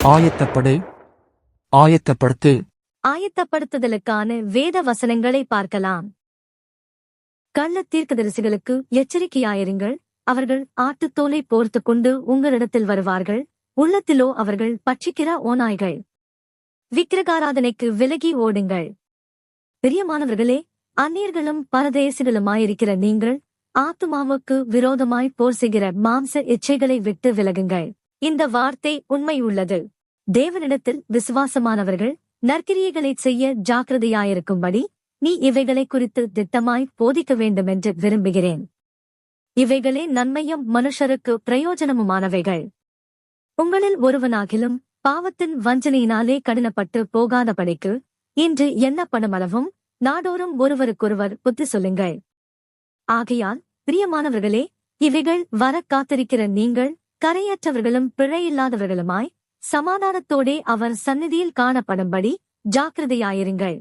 ஆயத்தப்படு, ஆயத்தப்படுத்து. ஆயத்தப்படுத்துதலுக்கான வேத வசனங்களை பார்க்கலாம். கள்ளத் தீர்க்கதரிசிகளுக்கு எச்சரிக்கையாயிருங்கள். அவர்கள் ஆட்டுத்தோலை போர்த்துக் கொண்டு உங்களிடத்தில் வருவார்கள், உள்ளத்திலோ அவர்கள் பட்சிக்கிற ஓநாய்கள். விக்கிரகாராதனைக்கு விலகி ஓடுங்கள். பிரியமானவர்களே, அந்நியர்களும் பரதேசிகளுமாயிருக்கிற நீங்கள் ஆத்துமாவுக்கு விரோதமாய் போர் செய்கிற மாம்ச இச்சைகளை விட்டு விலகுங்கள். இந்த வார்த்தை உண்மை உள்ளது. தேவனிடத்தில் விசுவாசமானவர்கள் நற்கிரியைகளைச் செய்ய ஜாக்கிரதையாயிருக்கும்படி நீ இவைகளை குறித்து திட்டமாய் போதிக்க வேண்டுமென்று விரும்புகிறேன். இவைகளே நன்மையும் மனுஷருக்கு பிரயோஜனமுமானவைகள். உங்களில் ஒருவனாகிலும் பாவத்தின் வஞ்சனையினாலே கடினப்பட்டு போகாதபடிக்கு இன்று எண்ணப்படுமளவும் நாடோறும் ஒருவருக்கொருவர் புத்தி சொல்லுங்கள். ஆகையால் பிரியமானவர்களே, இவைகள் வரக் காத்திருக்கிற நீங்கள் கரையற்றவர்களும் பிழையில்லாதவர்களுமாய் சமாதானத்தோடே அவர் சந்நிதியில் காணப்படும்படி ஜாக்கிரதையாயிருங்கள்.